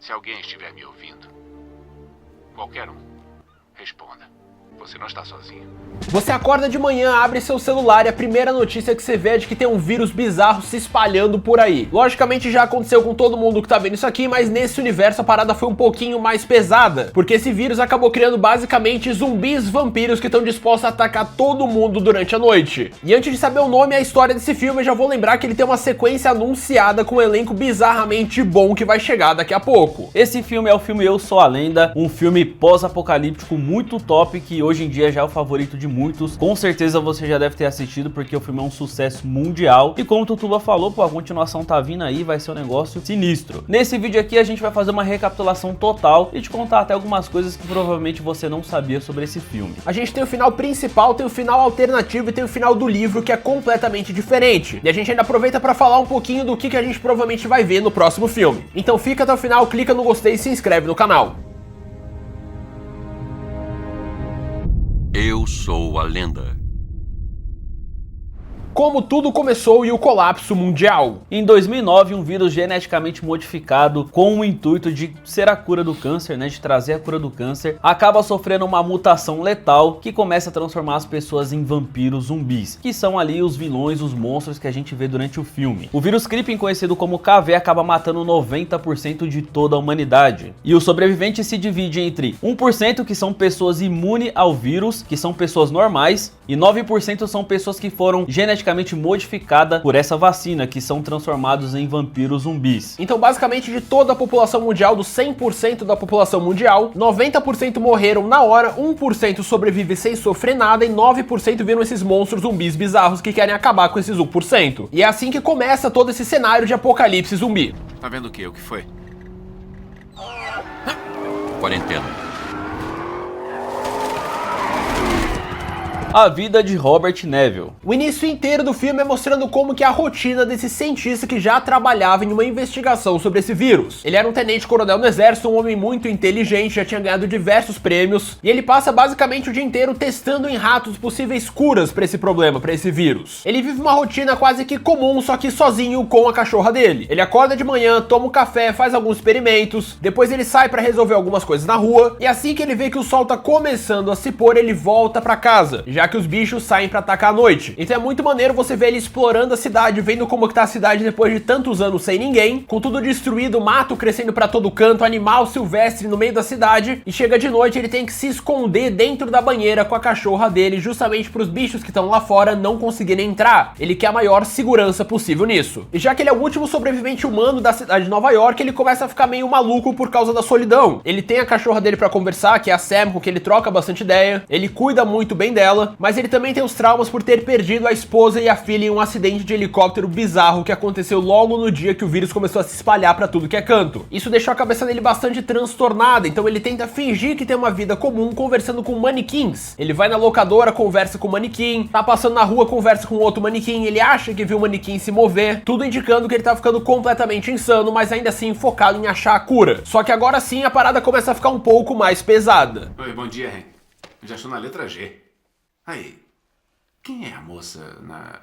Se alguém estiver me ouvindo, qualquer um, responda. Você não está sozinho. Você acorda de manhã, abre seu celular e a primeira notícia que você vê é de que tem um vírus bizarro se espalhando por aí. Logicamente já aconteceu com todo mundo que tá vendo isso aqui, mas nesse universo a parada foi um pouquinho mais pesada, porque esse vírus acabou criando basicamente zumbis vampiros que estão dispostos a atacar todo mundo durante a noite. E antes de saber o nome e a história desse filme, eu já vou lembrar que ele tem uma sequência anunciada com um elenco bizarramente bom que vai chegar daqui a pouco. Esse filme é o filme Eu Sou a Lenda, um filme pós-apocalíptico muito top que hoje em dia já é o favorito de muitos. Com certeza você já deve ter assistido porque o filme é um sucesso mundial. E como o Tutuba falou, pô, a continuação tá vindo aí, vai ser um negócio sinistro. Nesse vídeo aqui a gente vai fazer uma recapitulação total e te contar até algumas coisas que provavelmente você não sabia sobre esse filme. A gente tem o final principal, tem o final alternativo e tem o final do livro que é completamente diferente. E a gente ainda aproveita para falar um pouquinho do que a gente provavelmente vai ver no próximo filme. Então fica até o final, clica no gostei e se inscreve no canal. Eu Sou a Lenda. Como tudo começou e o colapso mundial. Em 2009, um vírus geneticamente modificado com o intuito de ser a cura do câncer, né, de trazer a cura do câncer, acaba sofrendo uma mutação letal que começa a transformar as pessoas em vampiros zumbis, que são ali os vilões, os monstros que a gente vê durante o filme. O vírus Crippen, conhecido como KV, acaba matando 90% de toda a humanidade. E os sobreviventes se dividem entre 1% que são pessoas imunes ao vírus, que são pessoas normais, e 9% são pessoas que foram geneticamente modificada por essa vacina, que são transformados em vampiros zumbis. Então basicamente de toda a população mundial, dos 100% da população mundial, 90% morreram na hora, 1% sobrevive sem sofrer nada e 9% viram esses monstros zumbis bizarros que querem acabar com esses 1%. E é assim que começa todo esse cenário de apocalipse zumbi. Tá vendo o quê? O que foi? Quarentena. A vida de Robert Neville. O início inteiro do filme é mostrando como que é a rotina desse cientista que já trabalhava em uma investigação sobre esse vírus. Ele era um tenente-coronel no exército, um homem muito inteligente, já tinha ganhado diversos prêmios, e ele passa basicamente o dia inteiro testando em ratos possíveis curas para esse problema, para esse vírus. Ele vive uma rotina quase que comum, só que sozinho com a cachorra dele. Ele acorda de manhã, toma um café, faz alguns experimentos, depois ele sai para resolver algumas coisas na rua, e assim que ele vê que o sol tá começando a se pôr, ele volta para casa, já que os bichos saem pra atacar à noite. Então é muito maneiro você ver ele explorando a cidade, vendo como que tá a cidade depois de tantos anos sem ninguém, com tudo destruído, mato crescendo pra todo canto, animal silvestre no meio da cidade, e chega de noite ele tem que se esconder dentro da banheira com a cachorra dele, justamente pros bichos que estão lá fora não conseguirem entrar. Ele quer a maior segurança possível nisso. E já que ele é o último sobrevivente humano da cidade de Nova York, ele começa a ficar meio maluco por causa da solidão. Ele tem a cachorra dele pra conversar, que é a Sam, com que ele troca bastante ideia, ele cuida muito bem dela, mas ele também tem os traumas por ter perdido a esposa e a filha em um acidente de helicóptero bizarro que aconteceu logo no dia que o vírus começou a se espalhar pra tudo que é canto. Isso deixou a cabeça dele bastante transtornada, então ele tenta fingir que tem uma vida comum conversando com manequins. Ele vai na locadora, conversa com o manequim, tá passando na rua, conversa com outro manequim, ele acha que viu o manequim se mover, tudo indicando que ele tá ficando completamente insano, mas ainda assim focado em achar a cura. Só que agora sim a parada começa a ficar um pouco mais pesada. Oi, bom dia, Hank. Eu já estou na letra G. Aí, quem é a moça na...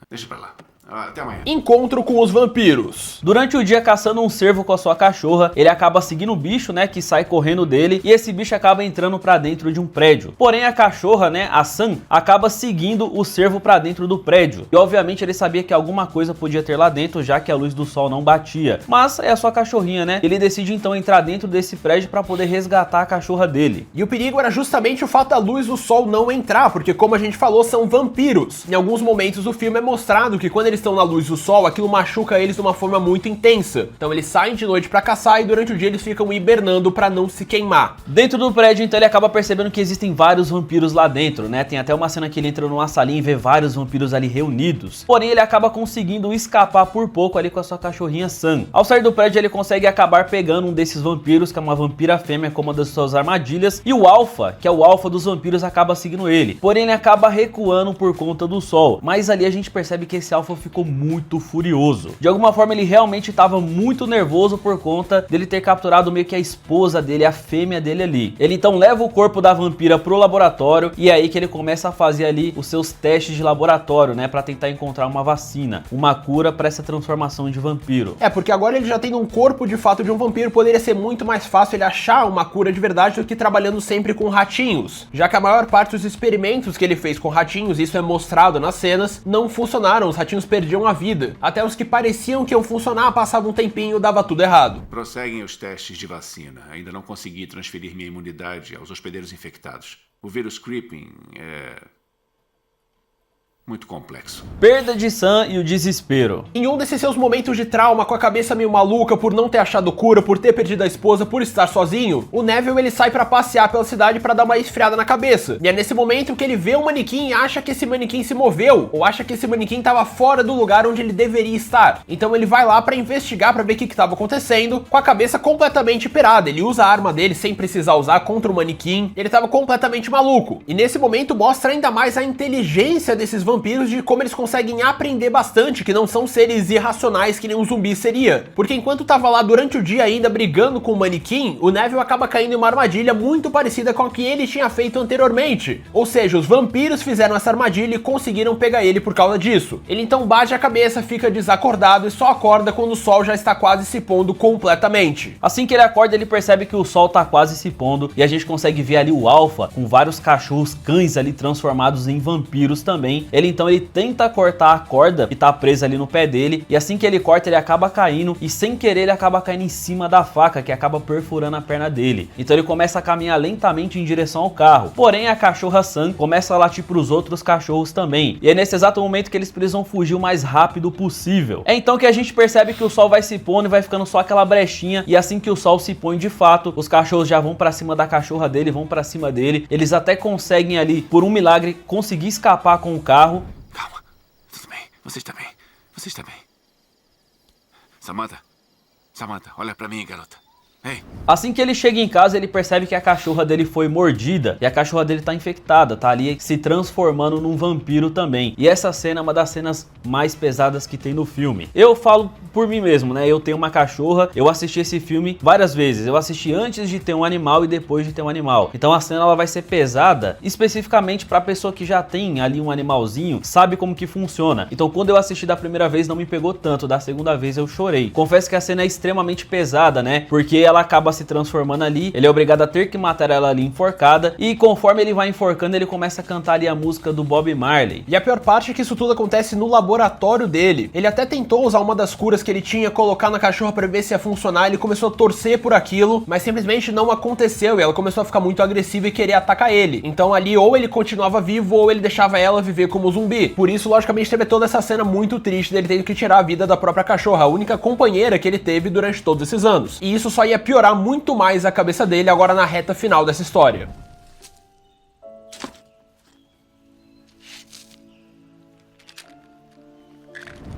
Deixa pra lá. Até amanhã. Encontro com os vampiros. Durante o dia caçando um cervo com a sua cachorra, ele acaba seguindo o bicho, né, que sai correndo dele, e esse bicho acaba entrando pra dentro de um prédio. Porém a cachorra, né, a Sam, acaba seguindo o cervo pra dentro do prédio. E obviamente ele sabia que alguma coisa podia ter lá dentro, já que a luz do sol não batia. Mas é a sua cachorrinha, né? Ele decide então entrar dentro desse prédio pra poder resgatar a cachorra dele. E o perigo era justamente o fato da luz do sol não entrar, porque como a gente falou, são vampiros. Em alguns momentos do filme é mostrado que quando eles estão na luz do sol, aquilo machuca eles de uma forma muito intensa. Então eles saem de noite pra caçar e durante o dia eles ficam hibernando pra não se queimar. Dentro do prédio, então, ele acaba percebendo que existem vários vampiros lá dentro, né? Tem até uma cena que ele entra numa salinha e vê vários vampiros ali reunidos. Porém, ele acaba conseguindo escapar por pouco ali com a sua cachorrinha Sam. Ao sair do prédio, ele consegue acabar pegando um desses vampiros, que é uma vampira fêmea com uma das suas armadilhas, e o Alpha, que é o alfa dos vampiros, acaba seguindo ele. Porém, ele acaba recuando por conta do sol. Mas ali a gente percebe que esse Alpha ficou muito furioso. De alguma forma ele realmente estava muito nervoso por conta dele ter capturado meio que a esposa dele, a fêmea dele ali. Ele então leva o corpo da vampira pro laboratório e é aí que ele começa a fazer ali os seus testes de laboratório, né, para tentar encontrar uma vacina, uma cura para essa transformação de vampiro. Porque agora ele já tem um corpo de fato de um vampiro, poderia ser muito mais fácil ele achar uma cura de verdade do que trabalhando sempre com ratinhos, já que a maior parte dos experimentos que ele fez com ratinhos, isso é mostrado nas cenas, não funcionaram, os ratinhos perdiam a vida. Até os que pareciam que iam funcionar, passava um tempinho, dava tudo errado. Prosseguem os testes de vacina. Ainda não consegui transferir minha imunidade aos hospedeiros infectados. O vírus Creeping é muito complexo. Perda de Sam e o desespero. Em um desses seus momentos de trauma, com a cabeça meio maluca por não ter achado cura, por ter perdido a esposa, por estar sozinho, o Neville ele sai pra passear pela cidade pra dar uma esfriada na cabeça. E é nesse momento que ele vê um manequim e acha que esse manequim se moveu, ou acha que esse manequim tava fora do lugar onde ele deveria estar. Então ele vai lá pra investigar, pra ver o que tava acontecendo, com a cabeça completamente pirada. Ele usa a arma dele sem precisar usar contra o manequim, ele tava completamente maluco. E nesse momento mostra ainda mais a inteligência desses vampiros, de como eles conseguem aprender bastante, que não são seres irracionais que nem um zumbi seria. Porque enquanto tava lá durante o dia ainda brigando com o manequim, o Neville acaba caindo em uma armadilha muito parecida com a que ele tinha feito anteriormente. Ou seja, os vampiros fizeram essa armadilha e conseguiram pegar ele por causa disso. Ele então bate a cabeça, fica desacordado e só acorda quando o sol já está quase se pondo completamente. Assim que ele acorda, ele percebe que o sol tá quase se pondo e a gente consegue ver ali o Alpha com vários cachorros cães ali transformados em vampiros também. Então ele tenta cortar a corda que tá presa ali no pé dele, e assim que ele corta ele acaba caindo, e sem querer ele acaba caindo em cima da faca, que acaba perfurando a perna dele. Então ele começa a caminhar lentamente em direção ao carro, porém a cachorra Sam começa a latir pros outros cachorros também, e é nesse exato momento que eles precisam fugir o mais rápido possível. É então que a gente percebe que o sol vai se pondo e vai ficando só aquela brechinha, e assim que o sol se põe de fato, os cachorros já vão pra cima da cachorra dele, vão pra cima dele, eles até conseguem ali, por um milagre, conseguir escapar com o carro. Calma, tudo bem, você está bem, você está bem. Samantha, olha pra mim, garota. Ei. Assim que ele chega em casa, ele percebe que a cachorra dele foi mordida e a cachorra dele tá infectada, tá ali se transformando num vampiro também. E essa cena é uma das cenas mais pesadas que tem no filme. Eu falo por mim mesmo, né? Eu tenho uma cachorra, eu assisti esse filme várias vezes. Eu assisti antes de ter um animal e depois de ter um animal. Então a cena ela vai ser pesada, especificamente pra pessoa que já tem ali um animalzinho, sabe como que funciona. Então quando eu assisti da primeira vez não me pegou tanto, da segunda vez eu chorei. Confesso que a cena é extremamente pesada, né? Porque ela acaba se transformando ali, ele é obrigado a ter que matar ela ali enforcada, e conforme ele vai enforcando, ele começa a cantar ali a música do Bob Marley. E a pior parte é que isso tudo acontece no laboratório dele. Ele até tentou usar uma das curas que ele tinha, colocar na cachorra pra ver se ia funcionar, ele começou a torcer por aquilo, mas simplesmente não aconteceu, e ela começou a ficar muito agressiva e querer atacar ele. Então ali, ou ele continuava vivo, ou ele deixava ela viver como zumbi. Por isso, logicamente, teve toda essa cena muito triste dele tendo que tirar a vida da própria cachorra, a única companheira que ele teve durante todos esses anos. E isso só ia piorar muito mais a cabeça dele agora na reta final dessa história.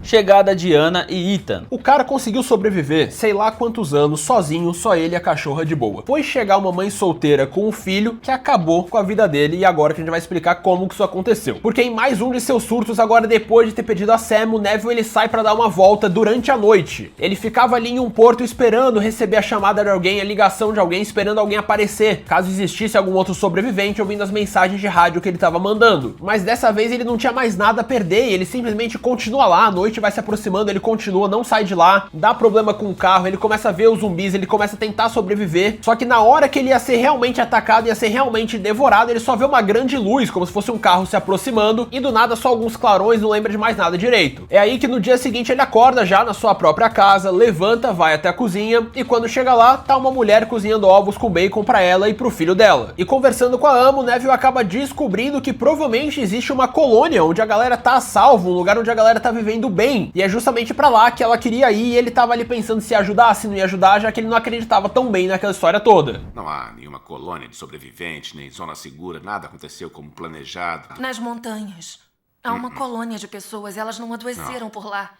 Chegada de Anna e Ethan. O cara conseguiu sobreviver, sei lá quantos anos, sozinho, só ele e a cachorra de boa. Foi chegar uma mãe solteira com um filho que acabou com a vida dele, e agora que a gente vai explicar como que isso aconteceu. Porque em mais um de seus surtos, agora depois de ter perdido a Sam, o Neville ele sai pra dar uma volta durante a noite. Ele ficava ali em um porto esperando receber a chamada de alguém, a ligação de alguém, esperando alguém aparecer, caso existisse algum outro sobrevivente ouvindo as mensagens de rádio que ele tava mandando. Mas dessa vez ele não tinha mais nada a perder, e ele simplesmente continua lá, a noite vai se aproximando, ele continua, não sai de lá, dá problema com o carro, ele começa a ver os zumbis, ele começa a tentar sobreviver, só que na hora que ele ia ser realmente atacado, ia ser realmente devorado, ele só vê uma grande luz, como se fosse um carro se aproximando, e do nada só alguns clarões, não lembra de mais nada direito. É aí que no dia seguinte ele acorda já na sua própria casa, levanta, vai até a cozinha, e quando chega lá, tá uma mulher cozinhando ovos com bacon pra ela e pro filho dela. E conversando com a ama, o Neville acaba descobrindo que provavelmente existe uma colônia onde a galera tá a salvo, um lugar onde a galera tá vivendo bem, e é justamente pra lá que ela queria ir, e ele tava ali pensando se ia ajudar, se não ia ajudar, já que ele não acreditava tão bem naquela história toda. Não há nenhuma colônia de sobreviventes, nem zona segura, nada aconteceu como planejado. Nas montanhas. Há uma colônia de pessoas, elas não adoeceram por lá.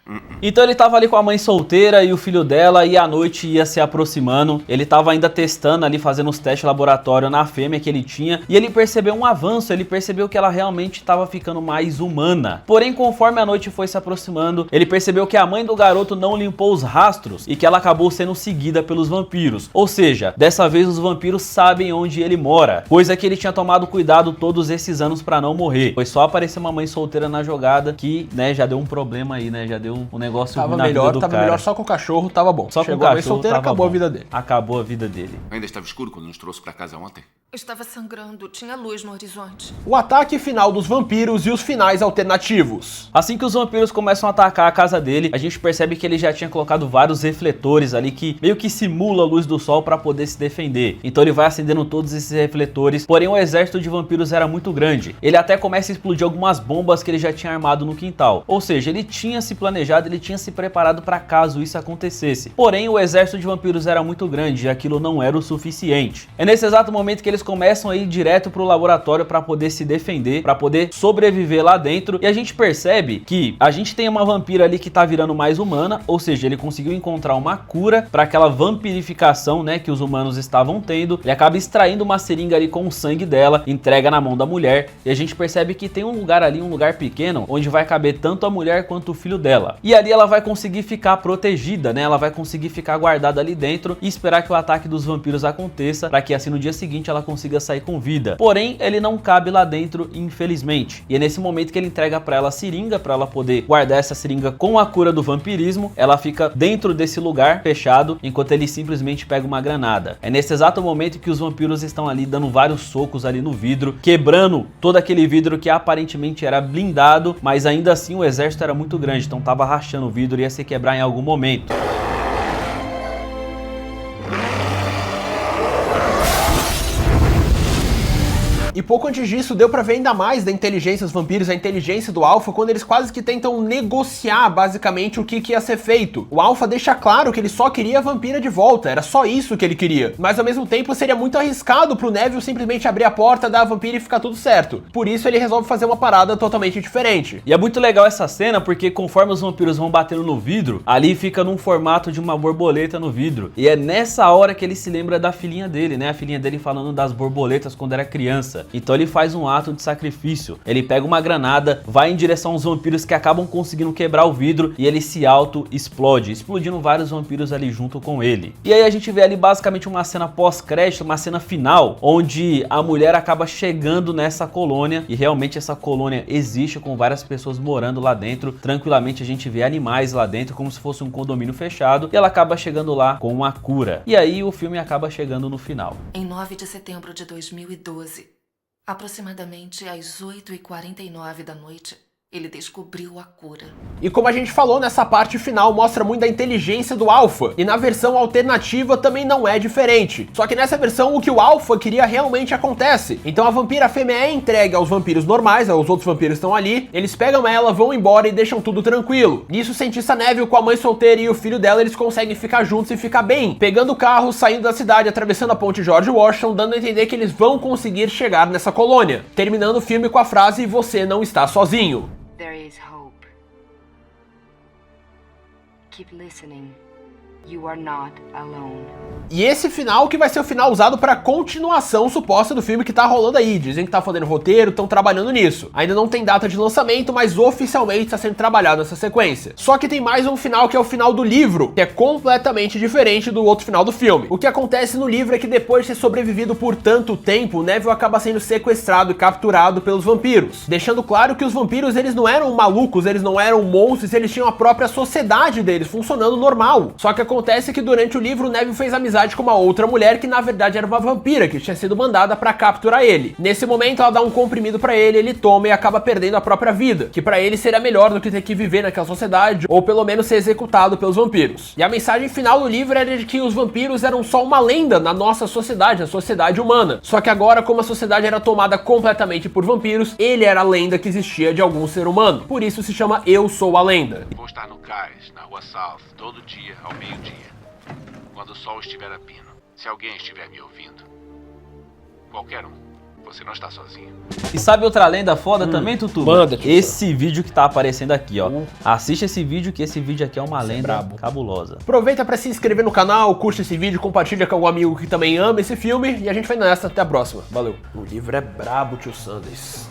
Então ele tava ali com a mãe solteira e o filho dela e a noite ia se aproximando. Ele tava ainda testando ali, fazendo os testes laboratório na fêmea que ele tinha. E ele percebeu um avanço, ele percebeu que ela realmente estava ficando mais humana. Porém, conforme a noite foi se aproximando, ele percebeu que a mãe do garoto não limpou os rastros e que ela acabou sendo seguida pelos vampiros. Ou seja, dessa vez os vampiros sabem onde ele mora, coisa que ele tinha tomado cuidado todos esses anos para não morrer. Foi só aparecer uma mãe solteira na jogada que, né, já deu um problema aí, né, já deu um negócio Tava na vida do tava cara. melhor só com o cachorro, tava bom. Só Chegou com o a mãe cachorro, solteira, tava acabou bom. a vida dele. Acabou a vida dele. Ainda estava escuro quando nos trouxe para casa ontem. Estava sangrando, tinha luz no horizonte. O ataque final dos vampiros e os finais alternativos. Assim que os vampiros começam a atacar a casa dele, a gente percebe que ele já tinha colocado vários refletores ali que meio que simula a luz do sol para poder se defender. Então ele vai acendendo todos esses refletores, porém o exército de vampiros era muito grande. Ele até começa a explodir algumas bombas que ele já tinha armado no quintal. Ou seja, ele tinha se planejado, ele tinha se preparado para caso isso acontecesse. Porém o exército de vampiros era muito grande e aquilo não era o suficiente. É nesse exato momento que eles começam a ir direto pro laboratório para poder se defender, para poder sobreviver lá dentro. E a gente percebe que a gente tem uma vampira ali que tá virando mais humana, ou seja, ele conseguiu encontrar uma cura para aquela vampirificação, né, que os humanos estavam tendo. Ele acaba extraindo uma seringa ali com o sangue dela, entrega na mão da mulher, e a gente percebe que tem um lugar ali, um lugar pequeno, onde vai caber tanto a mulher quanto o filho dela. E ali ela vai conseguir ficar protegida, né? Ela vai conseguir ficar guardada ali dentro e esperar que o ataque dos vampiros aconteça, para que assim no dia seguinte ela consiga sair com vida. Porém, ele não cabe lá dentro, infelizmente. E é nesse momento que ele entrega para ela a seringa, para ela poder guardar essa seringa com a cura do vampirismo. Ela fica dentro desse lugar fechado, enquanto ele simplesmente pega uma granada. É nesse exato momento que os vampiros estão ali dando vários socos ali no vidro, quebrando todo aquele vidro que aparentemente era blindado, mas ainda assim o exército era muito grande, então tava rachando o vidro e ia se quebrar em algum momento. E pouco antes disso, deu pra ver ainda mais da inteligência dos vampiros, a inteligência do Alpha, quando eles quase que tentam negociar basicamente o que ia ser feito. O Alpha deixa claro que ele só queria a vampira de volta, era só isso que ele queria. Mas ao mesmo tempo seria muito arriscado pro Neville simplesmente abrir a porta, dar a vampira e ficar tudo certo. Por isso ele resolve fazer uma parada totalmente diferente. E é muito legal essa cena porque conforme os vampiros vão batendo no vidro, ali fica num formato de uma borboleta no vidro. E é nessa hora que ele se lembra da filhinha dele, né? A filhinha dele falando das borboletas quando era criança. Então ele faz um ato de sacrifício. Ele pega uma granada, vai em direção aos vampiros que acabam conseguindo quebrar o vidro e ele se auto-explode, explodindo vários vampiros ali junto com ele. E aí a gente vê ali basicamente uma cena pós-crédito, uma cena final, onde a mulher acaba chegando nessa colônia e realmente essa colônia existe com várias pessoas morando lá dentro. Tranquilamente a gente vê animais lá dentro como se fosse um condomínio fechado e ela acaba chegando lá com uma cura. E aí o filme acaba chegando no final. Em 9 de setembro de 2012, aproximadamente às 8h49 da noite, ele descobriu a cura. E como a gente falou, nessa parte final mostra muito da inteligência do Alpha. E na versão alternativa também não é diferente. Só que nessa versão o que o Alpha queria realmente acontece. Então a vampira fêmea é entregue aos vampiros normais, os outros vampiros estão ali. Eles pegam ela, vão embora e deixam tudo tranquilo. Nisso o cientista Neville com a mãe solteira e o filho dela, eles conseguem ficar juntos e ficar bem. Pegando o carro, saindo da cidade, atravessando a ponte George Washington, dando a entender que eles vão conseguir chegar nessa colônia. Terminando o filme com a frase, você não está sozinho. There is hope. Keep listening. You are not alone. E esse final que vai ser o final usado para continuação suposta do filme que tá rolando aí. Dizem que tá fazendo roteiro, estão trabalhando nisso. Ainda não tem data de lançamento, mas oficialmente está sendo trabalhado nessa sequência. Só que tem mais um final que é o final do livro, que é completamente diferente do outro final do filme. O que acontece no livro é que depois de ter sobrevivido por tanto tempo, Neville acaba sendo sequestrado e capturado pelos vampiros. Deixando claro que os vampiros, eles não eram malucos, eles não eram monstros, eles tinham a própria sociedade deles funcionando normal. Só que acontece que durante o livro, Neville fez amizade com uma outra mulher que na verdade era uma vampira, que tinha sido mandada pra capturar ele. Nesse momento ela dá um comprimido pra ele toma e acaba perdendo a própria vida, que pra ele seria melhor do que ter que viver naquela sociedade, ou pelo menos ser executado pelos vampiros. E a mensagem final do livro era de que os vampiros eram só uma lenda na nossa sociedade, na sociedade humana. Só que agora, como a sociedade era tomada completamente por vampiros, ele era a lenda que existia de algum ser humano. Por isso se chama Eu Sou a Lenda. Vou estar no cais, na rua South, todo dia, ao meio-dia. Quando o sol estiver a pino. Se alguém estiver me ouvindo. Qualquer um. Você não está sozinho. E sabe outra lenda foda também, Tutu? Manda, tio. Esse vídeo que tá aparecendo aqui, ó. Assiste esse vídeo, que esse vídeo aqui é uma lenda brabo. cabulosa. Aproveita pra se inscrever no canal, curte esse vídeo, compartilha com algum amigo que também ama esse filme e a gente vai nessa. Até a próxima. Valeu. O livro é brabo, tio Sanders.